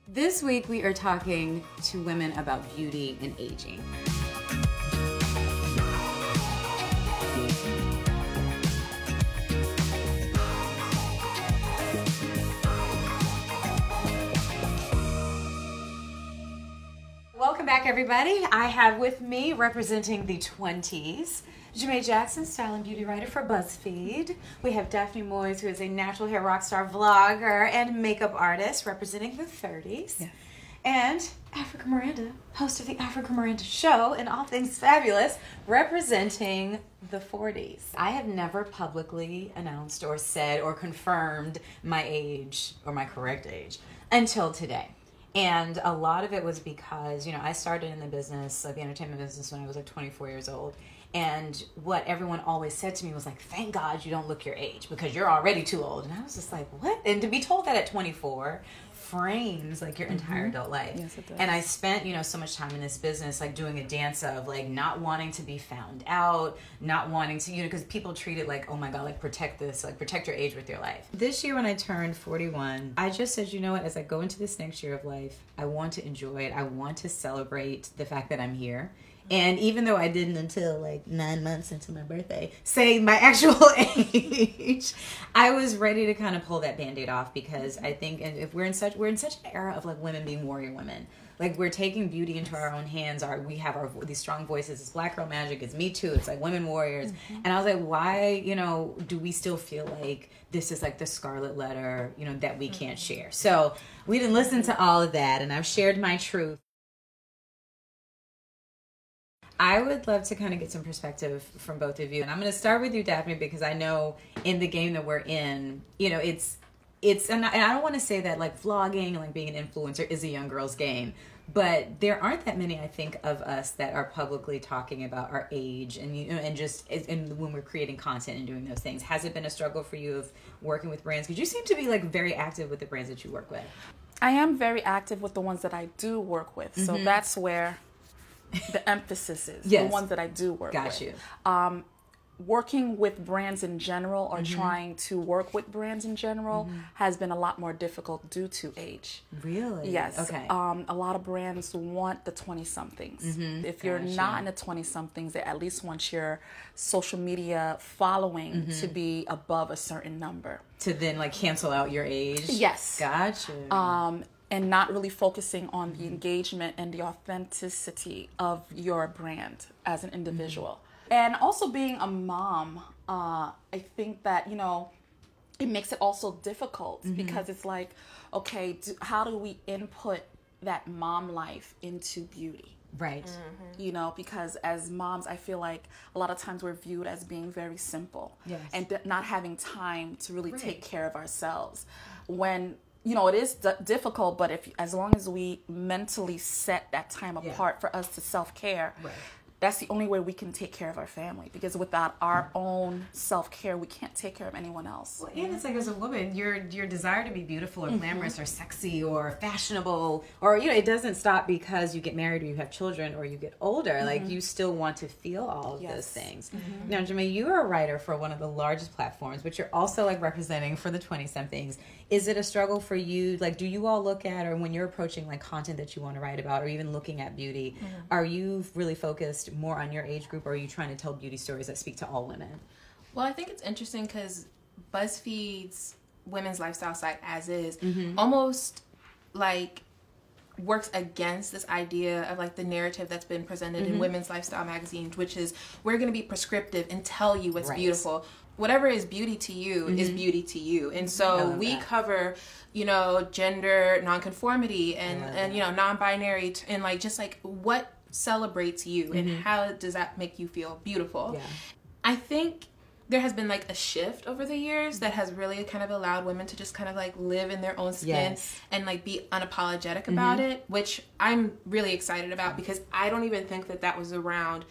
This week we are talking to women about beauty and aging. Welcome back, everybody. I have with me, representing the 20s, Jame Jackson, style and beauty writer for BuzzFeed. We have Daphne Moise, who is a natural hair rock star vlogger and makeup artist, representing the 30s. Yeah. And Africa Miranda, host of the Africa Miranda Show and all things fabulous, representing the 40s. I have never publicly announced or said or confirmed my age or my correct age until today. And a lot of it was because, I started in the business, like the entertainment business, when I was like 24 years old. And what everyone always said to me was like, thank God you don't look your age because you're already too old. And I was just like, what? And to be told that at 24 frames like your entire adult life. Yes, it does. And I spent, so much time in this business, like doing a dance of like not wanting to be found out, not wanting to, because people treat it like, oh my God, like protect this, like protect your age with your life. This year when I turned 41, I just said, you know what, as I go into this next year of life, I want to enjoy it. I want to celebrate the fact that I'm here. And even though I didn't until like 9 months into my birthday say my actual age, I was ready to kind of pull that Band-Aid off because I think, and if we're in such an era of like women being warrior women, like we're taking beauty into our own hands. We have these strong voices. It's Black Girl Magic. It's Me Too. It's like women warriors. Mm-hmm. And I was like, why, do we still feel like this is like the scarlet letter, that we can't share? So we didn't listen to all of that, and I've shared my truth. I would love to kind of get some perspective from both of you. And I'm going to start with you, Daphne, because I know in the game that we're in, it's and I don't want to say that like vlogging and like being an influencer is a young girl's game, but there aren't that many, I think, of us that are publicly talking about our age and when we're creating content and doing those things. Has it been a struggle for you of working with brands? Because you seem to be like very active with the brands that you work with. I am very active with the ones that I do work with. So that's where the emphasis is, yes. The ones that I do work with. Got you. Working with brands in general or trying to work with brands in general has been a lot more difficult due to age. Really? Yes. Okay. A lot of brands want the 20-somethings. If you're not in the 20-somethings, they at least want your social media following to be above a certain number. To then like cancel out your age? Yes. Gotcha. And not really focusing on the engagement and the authenticity of your brand as an individual. And also being a mom, I think that, it makes it also difficult because it's like, okay, how do we input that mom life into beauty? Right. Because as moms, I feel like a lot of times we're viewed as being very simple. Yes. And not having time to really take care of ourselves. When it is difficult, but as long as we mentally set that time apart for us to self-care, that's the only way we can take care of our family. Because without our own self-care, we can't take care of anyone else. Well, and it's like as a woman, your desire to be beautiful or glamorous or sexy or fashionable, or it doesn't stop because you get married or you have children or you get older. Like you still want to feel all of those things. Now, Jame, you are a writer for one of the largest platforms, but you're also like representing for the 20-somethings. Is it a struggle for you? Like, do you all look at, or when you're approaching like content that you want to write about, or even looking at beauty, are you really focused more on your age group, or are you trying to tell beauty stories that speak to all women? Well, I think it's interesting because BuzzFeed's women's lifestyle site, as is, almost like works against this idea of like the narrative that's been presented in women's lifestyle magazines, which is we're going to be prescriptive and tell you what's beautiful. Whatever is beauty to you is beauty to you. And so we cover, gender nonconformity and non-binary and like just like what celebrates you and how does that make you feel beautiful. Yeah. I think there has been like a shift over the years that has really kind of allowed women to just kind of like live in their own skin and like be unapologetic about it, which I'm really excited about because I don't even think that was around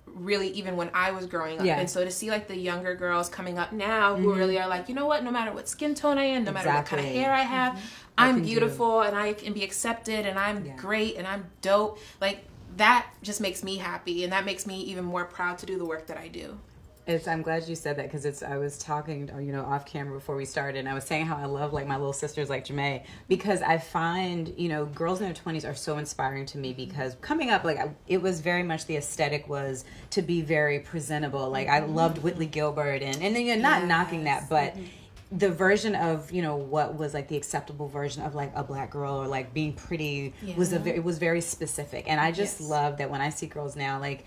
really even when I was growing up. And so to see like the younger girls coming up now who really are like, you know what, no matter what skin tone I am, no matter what kind of hair I have, I'm beautiful and I can be accepted and I'm great and I'm dope. Like that just makes me happy and that makes me even more proud to do the work that I do. I'm glad you said that, because I was talking, off camera before we started, and I was saying how I love like my little sisters like Jame, because I find, girls in their 20s are so inspiring to me, because coming up, like it was very much the aesthetic was to be very presentable. Like I loved Whitley Gilbert, and then not knocking that, but the version of what was like the acceptable version of like a black girl or like being pretty it was very specific, and I just love that when I see girls now like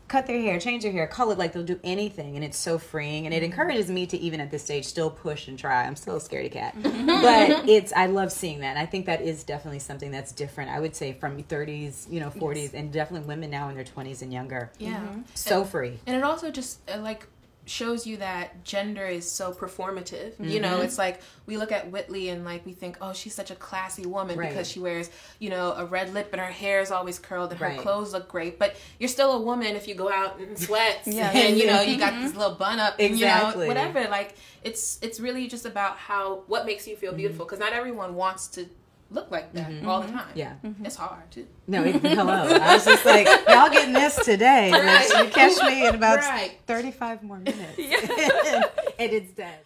cut their hair, change their hair, color, like they'll do anything, and it's so freeing, and it encourages me to even at this stage still push and try. I'm still a scaredy cat, but I love seeing that, and I think that is definitely something that's different, I would say, from 30s, 40s, and definitely women now in their 20s and younger. So free. And it also just like shows you that gender is so performative. It's like we look at Whitley and like we think, oh, she's such a classy woman because she wears a red lip and her hair is always curled and her clothes look great, but you're still a woman if you go out in sweats and you got this little bun up and whatever. Like it's really just about what makes you feel beautiful, because not everyone wants to look like that all the time. It's hard too. No, hello. I was just like, y'all getting this today. Like, you catch me in about 35 more minutes. And it's dead.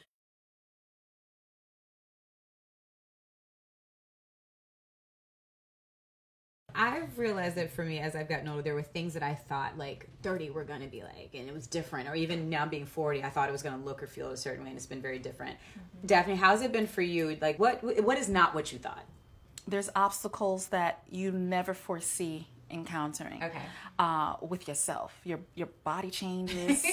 I've realized that for me, as I've gotten older, there were things that I thought like 30 were going to be like, and it was different. Or even now being 40, I thought it was going to look or feel a certain way, and it's been very different. Daphne, how's it been for you? Like, what is not what you thought? There's obstacles that you never foresee encountering with yourself. Your body changes.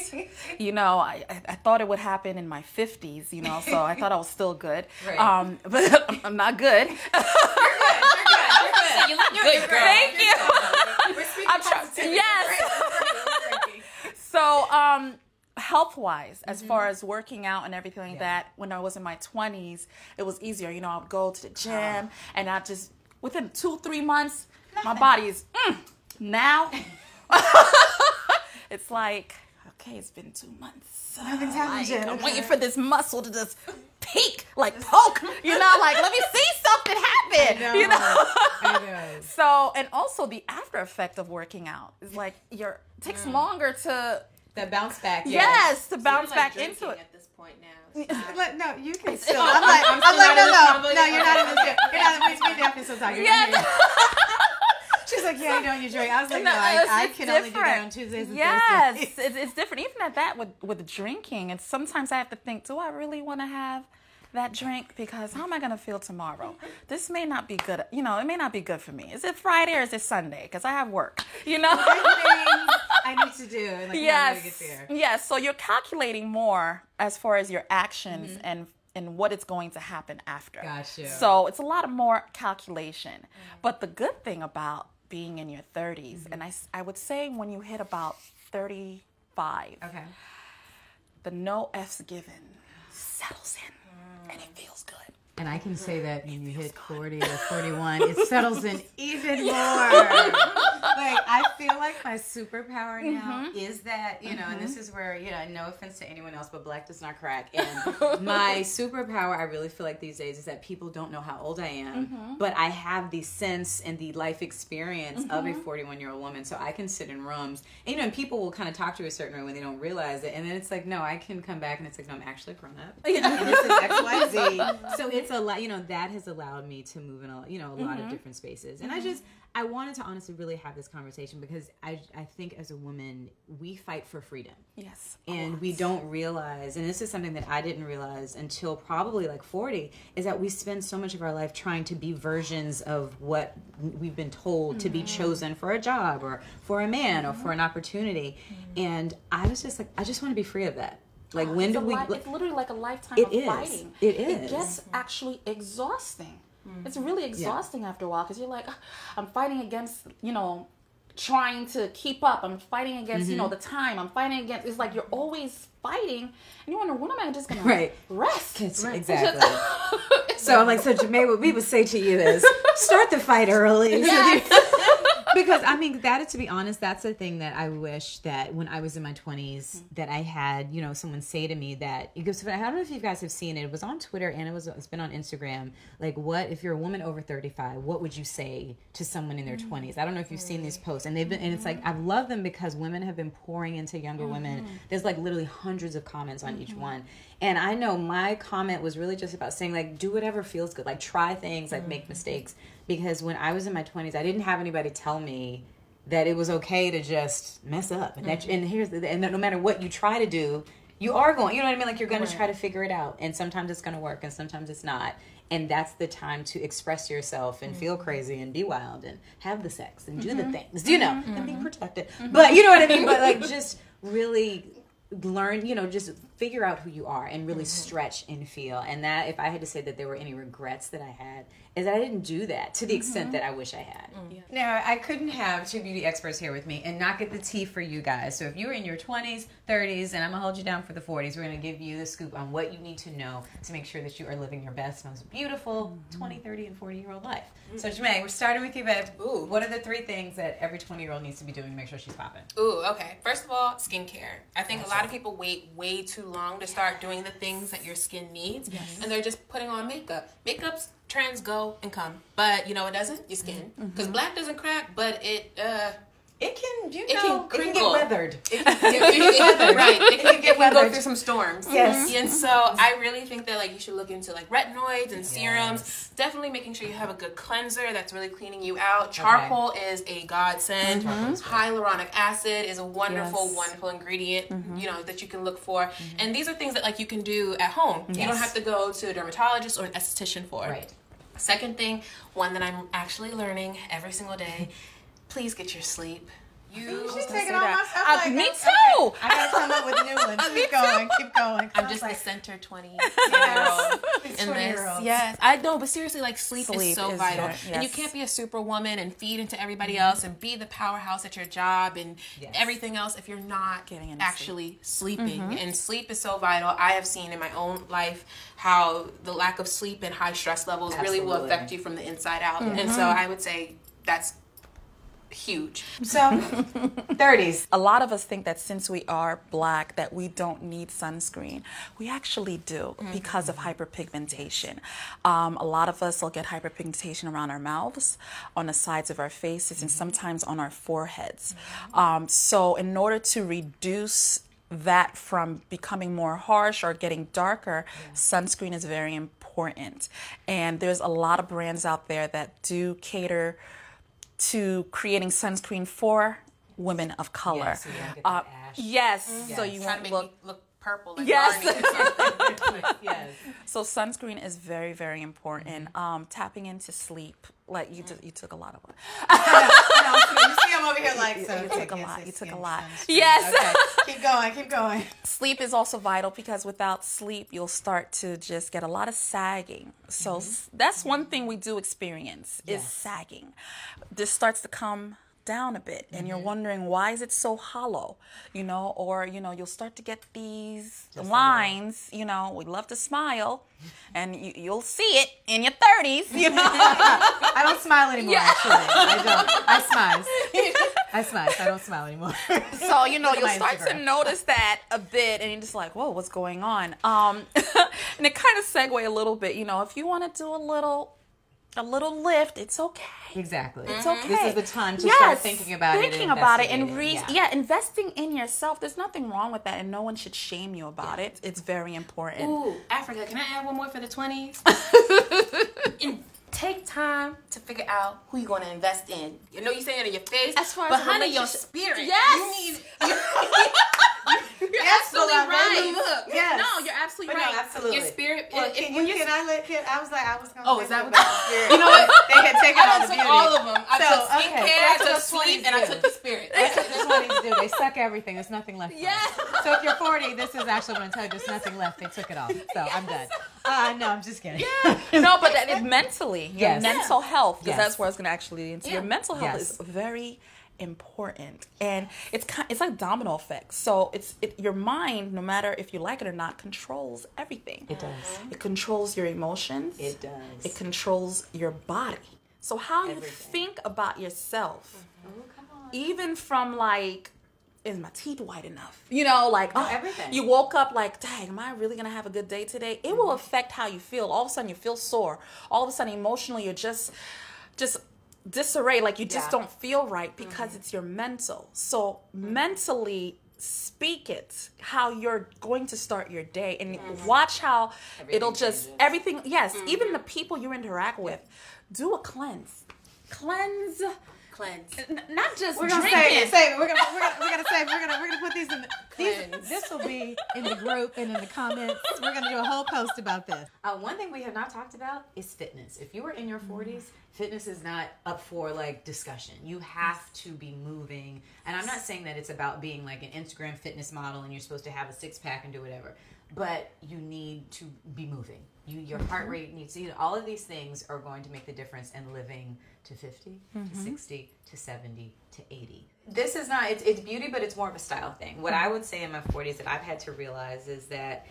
I thought it would happen in my 50s, so I thought I was still good. But I'm not good. You're good. You look good, girl. Thank you. We're speaking positivity. Yes. So, health-wise, as far as working out and everything like that, when I was in my 20s, it was easier. I would go to the gym, and I just, within 2-3 months, my body is, now, it's like, okay, it's been 2 months. Nothing's happened. I'm waiting for this muscle to just peak, like poke, like, let me see something happen, I know. So, and also the after effect of working out is like, takes longer to... The bounce back. Yes, to bounce back into it. At this point now. No, you can still. I'm like, no, you're not in this. You're not. We definitely still talking. Yeah. She's like, yeah, you drink. I was like, no, I can only do that on Tuesdays and Thursdays. Yes, it's different. Even at that with drinking, and sometimes I have to think, do I really want to have that drink, because how am I going to feel tomorrow? This may not be good. It may not be good for me. Is it Friday or is it Sunday? Because I have work. I need to do. Like, yes. Get there. Yes. So you're calculating more as far as your actions and what it's going to happen after. Gotcha. So it's a lot of more calculation. But the good thing about being in your 30s, and I would say when you hit about 35, the no F's given settles in. And it feels good. And I can say that when you hit 40 or 41, it settles in even more. Like, I feel like my superpower now is that, and this is where, no offense to anyone else, but black does not crack. And my superpower, I really feel like these days, is that people don't know how old I am, but I have the sense and the life experience of a 41-year-old woman. So I can sit in rooms, and people will kind of talk to you a certain way when they don't realize it. And then it's like, no, I can come back and it's like, no, I'm actually a grown up. And this is X, Y, Z. So it's a lot, that has allowed me to move in a lot of different spaces. And I wanted to honestly really have this conversation because I think as a woman, we fight for freedom. Yes. And we don't realize, and this is something that I didn't realize until probably like 40, is that we spend so much of our life trying to be versions of what we've been told to be chosen for a job or for a man or for an opportunity. And I was just like, I just want to be free of that. Like, when do we... It's literally like a lifetime of fighting. It is. It gets actually exhausting. It's really exhausting after a while, because you're like, I'm fighting against, trying to keep up. I'm fighting against, the time. I'm fighting against... It's like you're always fighting, and you wonder, when am I just going to rest? Exactly. So I'm like, so Jame, what we would say to you is, start the fight early. Yes. Because I mean, to be honest, that's the thing that I wish that when I was in my 20s that I had, someone say to me that, because I don't know if you guys have seen it. It was on Twitter and it's been on Instagram. Like, what if you're a woman over 35? What would you say to someone in their 20s? I don't know if you've seen these posts, and it's like I love them because women have been pouring into younger women. There's like literally hundreds of comments on each one. And I know my comment was really just about saying, like, do whatever feels good. Like, try things, like, make mistakes. Because when I was in my 20s, I didn't have anybody tell me that it was okay to just mess up. And and no matter what you try to do, you are going, you know what I mean? Like, you're going to try to figure it out. And sometimes it's going to work and sometimes it's not. And that's the time to express yourself and feel crazy and be wild and have the sex and do the things, and be protected. But you know what I mean? But, like, just really learn, just figure out who you are and really stretch and feel. And that, if I had to say that there were any regrets that I had, is that I didn't do that to the extent that I wish I had. Now, I couldn't have two beauty experts here with me and not get the tea for you guys. So if you're in your 20s, 30s, and I'm going to hold you down for the 40s, we're going to give you the scoop on what you need to know to make sure that you are living your best, most beautiful 20, 30, and 40-year-old life. So, Jame, we're starting with you, babe. Ooh, what are the 3 things that every 20-year-old needs to be doing to make sure she's popping? Ooh, okay. First of all, skincare. I think a lot of people wait way too long to start doing the things that your skin needs, and they're just putting on makeup. Makeup's trends go and come, but it doesn't. Your skin, because black doesn't crack, but it can get weathered. It can go through some storms. Yes. And so I really think that, like, you should look into, like, retinoids and serums. Definitely making sure you have a good cleanser that's really cleaning you out. Charcoal is a godsend. Hyaluronic acid is a wonderful ingredient, that you can look for. And these are things that, like, you can do at home. You don't have to go to a dermatologist or an esthetician for. Right. Second thing, one that I'm actually learning every single day, please get your sleep. She's taking all my stuff. Me too. I gotta come up with new ones. Keep going. I'm just the center 20-year-old in this. Yes, I know, but seriously, like, sleep is so vital. And you can't be a superwoman and feed into everybody else and be the powerhouse at your job and everything else if you're not actually sleeping. And sleep is so vital. I have seen in my own life how the lack of sleep and high stress levels really will affect you from the inside out. And so I would say that's huge. So 30s. A lot of us think that since we are black that we don't need sunscreen. We actually do because of hyperpigmentation. A lot of us will get hyperpigmentation around our mouths, on the sides of our faces, and sometimes on our foreheads. So in order to reduce that from becoming more harsh or getting darker, sunscreen is very important. And there's a lot of brands out there that do cater to creating sunscreen for women of color. Yes, so you don't get that ash. So you won't look purple. Like yes. Yes. So sunscreen is very, very important. Tapping into sleep, like you took a lot of it. You see, I'm over here like, so you took a lot. Sunscreen. Yes. Okay. Keep going. Sleep is also vital because without sleep, you'll start to just get a lot of sagging. So that's one thing we do experience is sagging. This starts to come down a bit and you're wondering, why is it so hollow? Or you'll start to get these lines. We love to smile, and you'll see it in your 30s. I don't smile anymore. Actually, I don't. I smile. I don't smile anymore. So you'll start to notice that a bit, and you're just like, whoa, what's going on? And it kind of segue a little bit. If you want to do a little lift, it's okay. Exactly. It's okay. This is the time to start thinking about it. Investing in yourself. There's nothing wrong with that, and no one should shame you about it. It's very important. Ooh, Africa, can I add one more for the 20s? And take time to figure out who you're going to invest in. You're saying it in your face, but honey, your spirit. Yes. You're absolutely right. Look. Yes. No, you're absolutely right. No, absolutely. Your spirit. Well, I was going to Oh, is that what? spirit. You know what? They had taken all the took beauty. all of them. I took skincare, I that's took what sleep, 20s and I do. took the spirit. That's what the 20s do. They suck everything. There's nothing left. Yes. So if you're 40, this is actually when I tell you there's nothing left. They took it all. So I'm done. No, I'm just kidding. No, but that is mentally. Your Yes. mental health, because Yes. that's where it's going to actually lead into. Your mental health is very important, and it's like domino effect. So your mind, no matter if you like it or not, controls everything. It does. It controls your emotions. It does. It controls your body. So how you Everything. think about yourself, Oh, come on. even from like, is my teeth white enough? You know, like, oh, everything. You woke up like, dang, am I really going to have a good day today? It will affect how you feel. All of a sudden you feel sore. All of a sudden emotionally you're just disarray. Like you just don't feel right because it's your mental. So mentally speak it, how you're going to start your day, and watch how it'll just, everything, even the people you interact with, do a cleanse. Not just We're gonna drinking. save it. We're gonna put these in. This will be in the group and in the comments. We're gonna do a whole post about this. One thing we have not talked about is fitness. If you are in your 40s, fitness is not up for like discussion. You have to be moving, and I'm not saying that it's about being like an Instagram fitness model and you're supposed to have a 6-pack and do whatever. But you need to be moving. Your heart rate needs to, all of these things are going to make the difference in living to 50, to 60, to 70, to 80. This is not, it's beauty, but it's more of a style thing. What I would say in my 40s that I've had to realize is that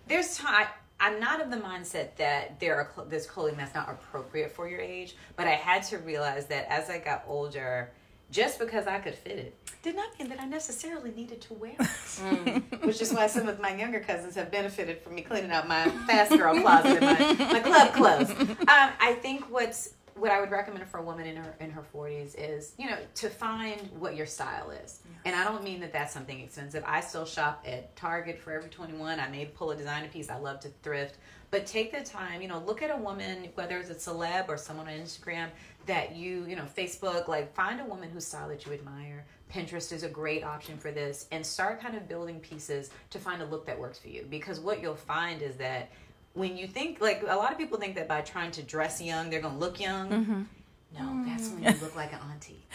there's time, I'm not of the mindset that there's clothing that's not appropriate for your age, but I had to realize that as I got older, just because I could fit it did not mean that I necessarily needed to wear it. Which is why some of my younger cousins have benefited from me cleaning out my fast girl closet and my club clothes. I think what I would recommend for a woman in her 40s is, to find what your style is. And I don't mean that that's something expensive. I still shop at Target for every 21. I may pull a designer piece. I love to thrift. But take the time, look at a woman, whether it's a celeb or someone on Instagram that Facebook, like find a woman whose style that you admire. Pinterest is a great option for this, and start kind of building pieces to find a look that works for you. Because what you'll find is that when you think, like a lot of people think that by trying to dress young, they're going to look young. No, that's when you look like an auntie.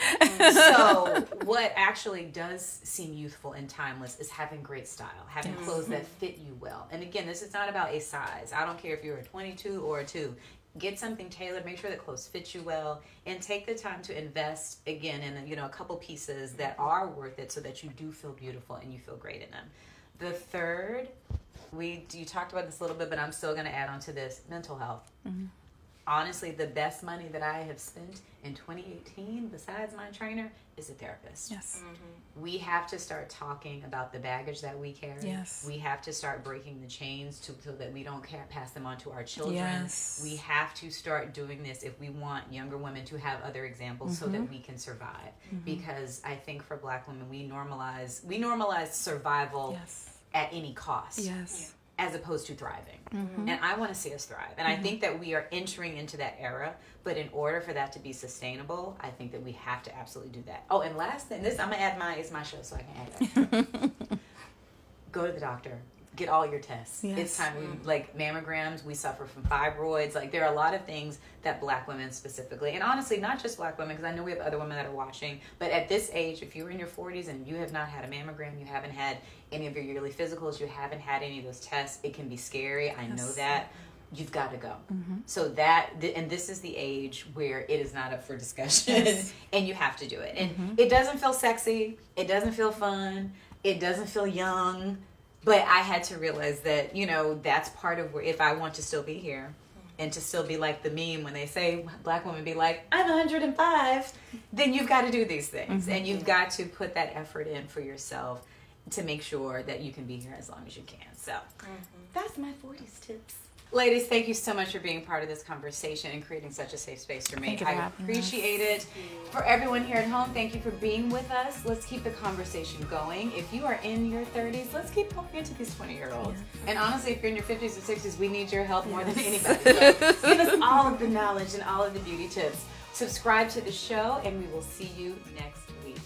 So what actually does seem youthful and timeless is having great style, having clothes that fit you well. And again, this is not about a size. I don't care if you're a 22 or a 2. Get something tailored, make sure that clothes fit you well, and take the time to invest again in a couple pieces that are worth it so that you do feel beautiful and you feel great in them. The third, you talked about this a little bit, but I'm still going to add on to this, mental health. Honestly, the best money that I have spent in 2018, besides my trainer, is a therapist. Yes. We have to start talking about the baggage that we carry. Yes. We have to start breaking the chains so that we don't pass them on to our children. Yes. We have to start doing this if we want younger women to have other examples so that we can survive. Because I think for Black women, we normalize survival at any cost. Yes. As opposed to thriving. And I want to see us thrive. And I think that we are entering into that era, but in order for that to be sustainable, I think that we have to absolutely do that. Oh, and last thing, I'm going to add it's my show, so I can add that. Go to the doctor. Get all your tests. Yes. It's time. Like mammograms, we suffer from fibroids. Like there are a lot of things that Black women specifically, and honestly, not just Black women, because I know we have other women that are watching, but at this age, if you're in your 40s and you have not had a mammogram, you haven't had any of your yearly physicals, you haven't had any of those tests, it can be scary. I know that. You've got to go. So and this is the age where it is not up for discussion, and you have to do it. And it doesn't feel sexy. It doesn't feel fun. It doesn't feel young. But I had to realize that, that's part of where, if I want to still be here and to still be like the meme when they say Black women be like, I'm 105, then you've got to do these things. And you've got to put that effort in for yourself to make sure that you can be here as long as you can. So that's my 40s tips. Ladies, thank you so much for being part of this conversation and creating such a safe space for me. I appreciate it. For everyone here at home, thank you for being with us. Let's keep the conversation going. If you are in your 30s, let's keep pouring into these 20-year-olds. And honestly, if you're in your 50s or 60s, we need your help more than anybody. So give us all of the knowledge and all of the beauty tips. Subscribe to the show, and we will see you next week.